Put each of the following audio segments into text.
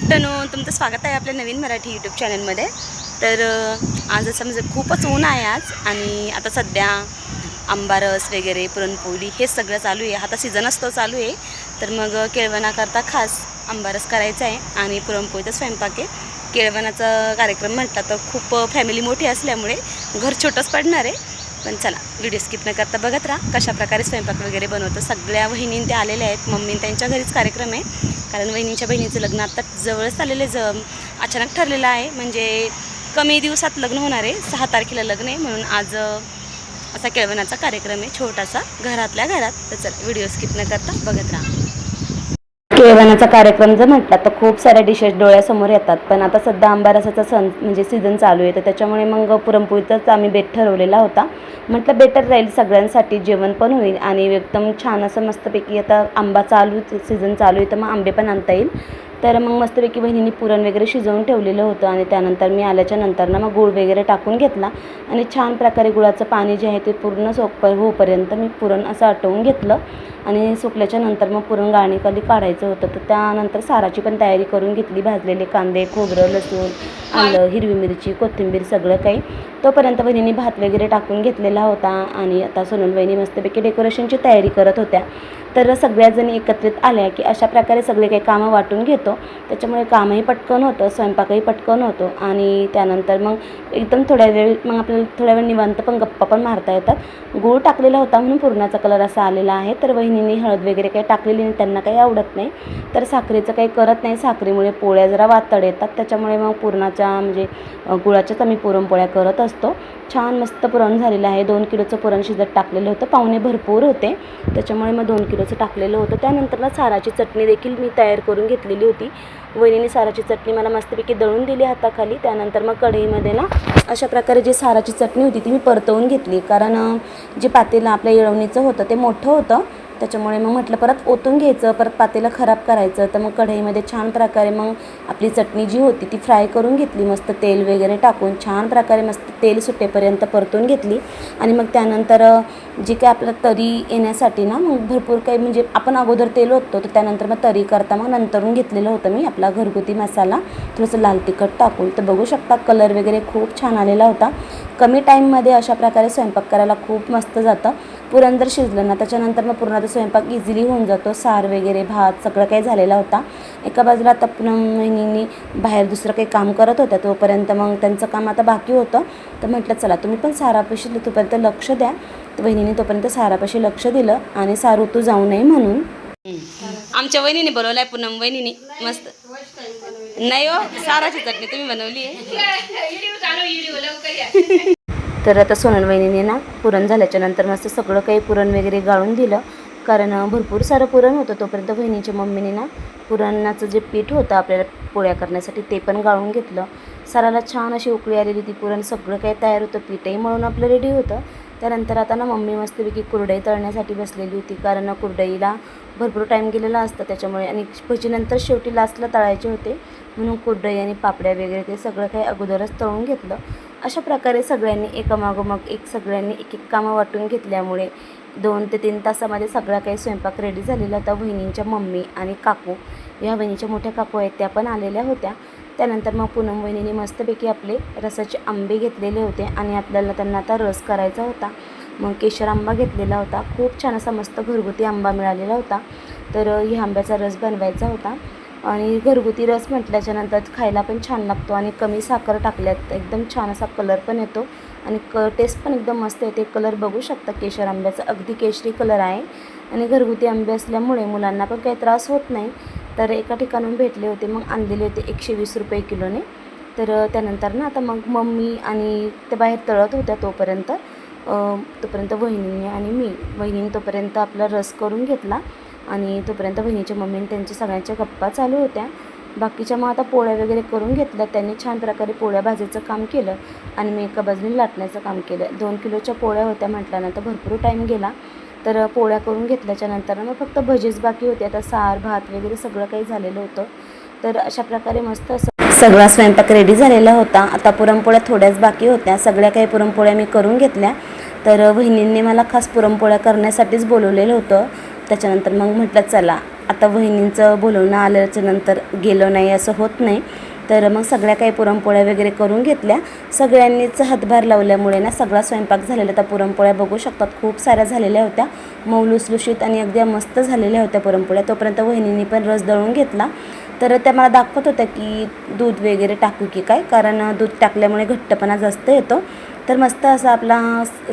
Afternoon, तुमचं स्वागत आहे आपल्या नवीन मराठी यूट्यूब चॅनलमध्ये. तर आज असं म्हणजे खूपच ऊन आहे आज, आणि आता सध्या आंबारस वगैरे पुरणपोळी हे सगळं चालू आहे. आता सीझन असतो चालू आहे, तर मग केळवणाकरता खास आंबारस करायचा आहे आणि पुरणपोळीचा स्वयंपाक आहे. केळवणाचा कार्यक्रम म्हटला तर खूप फॅमिली मोठी असल्यामुळे घर छोटंच पडणार आहे. पण चला, व्हिडिओ स्किप न करता बघत राहा कशाप्रकारे स्वयंपाक वगैरे बनवतो. सगळ्या वहिनी ते आलेल्या आहेत. मम्मी त्यांच्या घरीच कार्यक्रम आहे, कारण वहिनीच्या बहिणीचं लग्न आता जवळच आलेलं अचानक ठरलेलं आहे. म्हणजे कमी दिवसात लग्न होणार आहे. 6 तारखेला लग्न आहे, म्हणून आज असा केळवणाचा कार्यक्रम आहे छोटासा घरातल्या घरात. तर चला, व्हिडिओ स्किप न करता बघत राहा. केळवणाचा कार्यक्रम जर म्हटला तर खूप साऱ्या डिशेस डोळ्यासमोर येतात. पण आता सध्या आंबारसाचा सण म्हणजे सीझन चालू आहे, तर त्याच्यामुळे मग पुरणपोळीचाच आम्ही बेत ठरवलेला होता. म्हटलं बेटर राहील, सगळ्यांसाठी जेवण पण होईल आणि एकदम छान असं मस्तपैकी. आता आंबा सीझन चालू आहे, तर मग आंबे पण आणता येईल. तर मग मस्तपैकी बहिणींनी पुरण वगैरे शिजवून ठेवलेलं होतं, आणि त्यानंतर मी आल्याच्या नंतर ना मग गूळ वगैरे टाकून घेतला, आणि छान प्रकारे गुळाचं पाणी जे आहे ते पूर्ण होईपर्यंत मी पुरण असं आटवून घेतलं. आणि सुकल्याच्या नंतर मग पुरण गाळणीखाली काढायचं होतं. तर त्यानंतर साराची पण तयारी करून घेतली. भाजलेले कांदे, खोबरं, लसूण, आलं, हिरवी मिरची, कोथिंबीर सगळं काही. तोपर्यंत बहिणींनी भात वगैरे टाकून घेतलेला होता, आणि आता सोनल बहिणी मस्तपैकी डेकोरेशनची तयारी करत होत्या. तर सगळ्याजणी एकत्रित आल्या की अशा प्रकारे सगळे काही कामं वाटून घेतो. त्याच्यामुळे कामही पटकन होतं, स्वयंपाकही पटकन होतो, आणि त्यानंतर मग एकदम थोड्या वेळ निवांत पण गप्पा पण मारता येतात. गूळ टाकलेला होता म्हणून पुरणाचा कलर असा आलेला आहे. तर बहिणींनी हळद वगैरे काही टाकलेली नाही, त्यांना काही आवडत नाही. तर साखरेचं काही करत नाही. साखरेमुळे पोळ्या जरा वातड येतात, त्याच्यामुळे मग पुरणाच्या म्हणजे गुळाच्याच आम्ही पुरणपोळ्या करत असतो. छान मस्त पुरण झालेलं आहे. 2 किलोचं पुरण शिजत टाकलेलं होतं. पाहुणे भरपूर होते, त्याच्यामुळे मग 2 किलोचं टाकलेलं होतं. त्यानंतर ना साराची चटणी देखील मी तयार करून घेतलेली होती. वहिनीने साराची चटणी मला मस्तपैकी दळून दिली हाताखाली. त्यानंतर मग कढईमध्ये ना अशा प्रकारे जी साराची चटणी होती ती मी परतवून घेतली, कारण जे पातेलं आपल्या येळवणीचं होतं ते मोठं होतं. त्याच्यामुळे मग म्हटलं परत ओतून घ्यायचं, परत पातेलं खराब करायचं. तर मग कढईमध्ये छान प्रकारे मग आपली चटणी जी होती ती फ्राय करून घेतली. मस्त तेल वगैरे टाकून छान प्रकारे मस्त तेल सुटेपर्यंत परतून घेतली. आणि मग त्यानंतर जी काय आपलं तरी येण्यासाठी ना मग भरपूर काही म्हणजे आपण अगोदर तेल ओततो, तर त्यानंतर मग तरी करता मग नंतरून घेतलेलं होतं मी आपला घरगुती मसाला थोडंसं लाल तिखट टाकून. तर बघू शकता कलर वगैरे खूप छान आलेला होता. कमी टाईममध्ये अशा प्रकारे स्वयंपाक करायला खूप मस्त जातं. पुरण जर शिजलं ना त्याच्यानंतर मग पुरणाचा स्वयंपाक इझिली होऊन जातो. सार वगैरे भात सगळं काही झालेला होता. एका बाजूला आता वहिनींनी बाहेर दुसरं काही काम करत होत्या, तोपर्यंत मग त्यांचं काम आता बाकी होतं. तर म्हटलं चला तुम्ही पण सारापाशी तोपर्यंत लक्ष द्या. तर वहिनीने तोपर्यंत सारापाशी लक्ष दिलं, आणि सारू तू जाऊ नये म्हणून. आमच्या वहिनीने बनवलाय, पूनम वहिनीने मस्त. नाही हो, साराची चटणी तुम्ही बनवली आहे. तर आता सोनल वहिनीने ना पुरण झाल्याच्या नंतर मस्त सगळं काही पुरण वगैरे गाळून दिलं, कारण भरपूर सारं पुरण होतं. तोपर्यंत वहिनीच्या मम्मीने ना पुरणाचं जे पीठ होतं आपल्याला पोळ्या करण्यासाठी ते पण गाळून घेतलं. साराला छान अशी उकळी आलेली ती. पुरण सगळं काही तयार होतं, पीठही मळून आपलं रेडी होतं. त्यानंतर आता ना मम्मी मस्तपैकी कुरडई तळण्यासाठी बसलेली होती, कारण कुरडईला भरपूर टाईम गेलेला असतं त्याच्यामुळे, आणि भजीनंतर शेवटी लास्टला तळायचे होते म्हणून कुरडई आणि पापड्या वगैरे ते सगळं काही अगोदरच तळून घेतलं. अशा प्रकारे सगळ्यांनी एकामागोमाग एक सगळ्यांनी एक कामं वाटून घेतल्यामुळे 2 ते 3 तासामध्ये सगळा काही स्वयंपाक रेडी झालेला होता. वहिनींच्या मम्मी आणि काकू, ह्या वहिनीच्या मोठ्या काकू आहेत, त्या पण आलेल्या होत्या. त्यानंतर मग पूनम वहिनीने मस्तपैकी आपले रसाचे आंबे घेतलेले होते, आणि आपल्याला त्यांना आता रस करायचा होता. मग केशर आंबा घेतलेला होता. खूप छान असा मस्त घरगुती आंबा मिळालेला होता. तर ह्या आंब्याचा रस बनवायचा होता. आणि घरगुती रस म्हटल्याच्यानंतर खायला पण छान लागतो, आणि कमी साखर टाकल्यात एकदम छान असा कलर पण येतो, आणि टेस्ट पण एकदम मस्त येते. कलर बघू शकता केशर आंब्याचा अगदी केशरी कलर आहे, आणि घरगुती आंबे असल्यामुळे मुलांना पण काही त्रास होत नाही. तर एका ठिकाणून भेटले होते, मग आणलेले होते 120 रुपये किलोने. तर त्यानंतर ना आता मग मम्मी आणि ते बाहेर तळत होत्या, तोपर्यंत वहिनींनी आणि वहिनीने तोपर्यंत आपला रस करून घेतला, आणि तोपर्यंत बहिणीच्या मम्मीने त्यांच्या सगळ्यांच्या गप्पा चालू होत्या. बाकीच्या मग आता पोळ्या वगैरे करून घेतल्या. त्यांनी छान प्रकारे पोळ्या भाजायचं काम केलं, आणि मी एका बाजूने लाटण्याचं काम केलं. 2 किलोच्या पोळ्या होत्या म्हटल्यानंतर भरपूर टाईम गेला. तर पोळ्या करून घेतल्याच्या नंतर मग फक्त भजीच बाकी होते. आता सार भात वगैरे सगळं काही झालेलं होतं. तर अशा प्रकारे मस्त असं सगळा स्वयंपाक रेडी झालेला होता. आता पुरणपोळ्या थोड्याच बाकी होत्या. सगळ्या काही पुरणपोळ्या मी करून घेतल्या. तर वहिनींनी मला खास पुरणपोळ्या करण्यासाठीच बोलवलेलं होतं. त्याच्यानंतर मग म्हटलं चला आता वहिनींचं बोलवणं आल्याच्या नंतर गेलो नाही असं होत नाही. तर मग सगळ्या काही पुरणपोळ्या वगैरे करून घेतल्या. सगळ्यांनीच हातभार लावल्यामुळे ना सगळा स्वयंपाक झालेला. तर पुरणपोळ्या बघू शकतात खूप साऱ्या झालेल्या होत्या, मऊ लुसलुशीत आणि अगदी मस्त झालेल्या होत्या पुरणपोळ्या. तोपर्यंत वहिनींनी पण रस दळून घेतला. तर त्या मला दाखवत होत्या की दूध वगैरे टाकू की काय, कारण दूध टाकल्यामुळे घट्टपणा जास्त येतो. तर मस्त असा आपला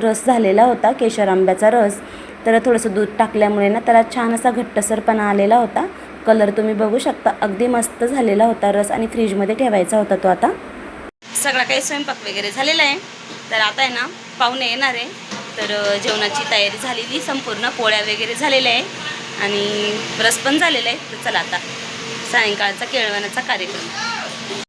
रस झालेला होता, केशर आंब्याचा रस. तर थोडंसं दूध टाकल्यामुळे ना त्याला छान असा घट्टसरपणा आलेला होता. कलर तुम्ही बघू शकता, अगदी मस्त झालेला होता रस आणि फ्रीजमध्ये ठेवायचा होता तो. आता सगळा काही स्वयंपाक वगैरे झालेला आहे. तर आता आहे ना पाहुणे येणार आहे. तर जेवणाची तयारी झालेली संपूर्ण, पोळ्या वगैरे झालेल्या आहे आणि रस पण झालेला आहे. तर चला आता सायंकाळचा केळवणाचा कार्यक्रम.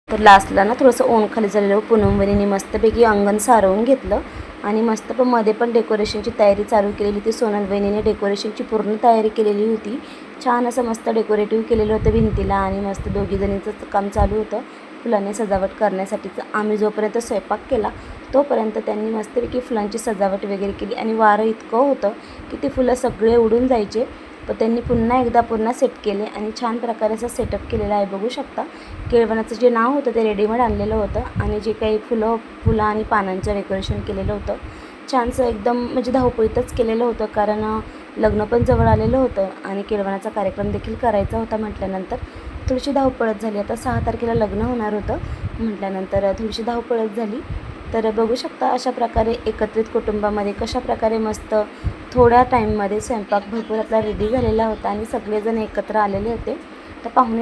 तर लास्टला ना थोडंसं ऊन खाली झालेलं, पूनमवहिनीने मस्तपैकी अंगण सारवून घेतलं आणि मस्त पण मध्ये पण डेकोरेशनची तयारी चालू केलेली होती. सोनल वहिनीने डेकोरेशनची पूर्ण तयारी केलेली होती. छान असं मस्त डेकोरेटिव्ह केलेलं होतं भिंतीला आणि मस्त दोघीजणींचं काम चालू होतं फुलांनी सजावट करण्यासाठीचं. आम्ही जोपर्यंत स्वयंपाक केला तोपर्यंत त्यांनी मस्तपैकी फुलांची सजावट वगैरे केली आणि वारं इतकं होतं की ते फुलं सगळे उडून जायचे. पण त्यांनी पुन्हा एकदा पूर्ण सेट केले आणि छान प्रकारे असं सेटअप केलेलं आहे. बघू शकता केळवणाचं जे नाव होतं ते रेडीमेड आणलेलं होतं आणि जे काही फुलं आणि पानांचं डेकोरेशन केलेलं होतं छानसं एकदम म्हणजे धावपळीतच केलेलं होतं, कारण लग्न पण जवळ आलेलं होतं आणि केळवणाचा कार्यक्रम देखील करायचा होता. म्हटल्यानंतर थोडीशी धावपळत झाली. आता 6 तारखेला लग्न होणार होतं म्हटल्यानंतर थोडीशी धावपळत झाली. तर बघू शकता अशा प्रकारे एकत्रित कुटुंबामध्ये कशा प्रकारे मस्त थोड्या टाईममध्ये स्वयंपाक भरपूर आपला रेडी झालेला होता आणि सगळेजण एकत्र आलेले होते. तर पाहुणे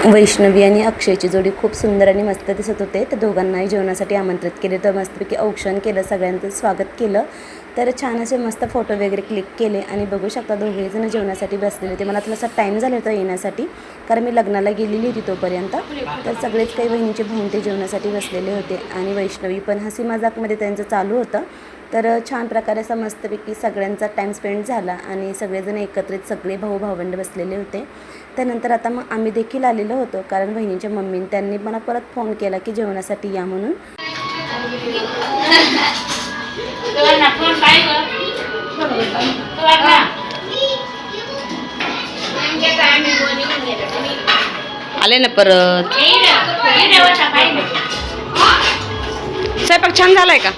वैष्णवी आणि अक्षयची जोडी खूप सुंदर आणि मस्त दिसत होते. तर दोघांनाही जेवणासाठी आमंत्रित केले. तर मस्तपैकी औक्षण केलं, सगळ्यांचं स्वागत केलं. तर छान असे मस्त फोटो वगैरे क्लिक केले आणि बघू शकता दोघेजण जेवणासाठी बसलेले होते. मला थोडासा टाईम झाला होता येण्यासाठी, कारण मी लग्नाला गेलेली होती तोपर्यंत. तर सगळेच काही बहिणीचे भाऊन ते जेवणासाठी बसलेले होते आणि वैष्णवी पण हसी मजाकमध्ये त्यांचं चालू होतं. तर छान प्रकारे असा मस्तपैकी सगळ्यांचा टाईम स्पेंड झाला आणि सगळेजण एकत्रित सगळे भाऊ भावंड बसलेले होते. त्यानंतर आता मग आम्ही देखील आलेलो होतो, कारण बहिणीच्या मम्मीने त्यांनी मला परत फोन केला की जेवणासाठी या म्हणून. आले ना परत. स्वयंपाक छान झालाय का?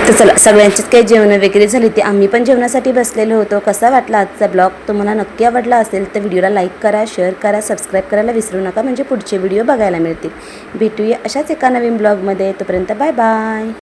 तर चला सगळ्यांचीच काही जेवणं वगैरे झाली ती आम्ही पण जेवणासाठी बसलेलो होतो. कसा वाटला आजचा ब्लॉग? तुम्हाला नक्की आवडला असेल तर व्हिडिओला लाईक करा, शेअर करा, सबस्क्राईब करायला विसरू नका, म्हणजे पुढचे व्हिडिओ बघायला मिळतील. भेटूया अशाच एका नवीन ब्लॉगमध्ये. तोपर्यंत बाय बाय.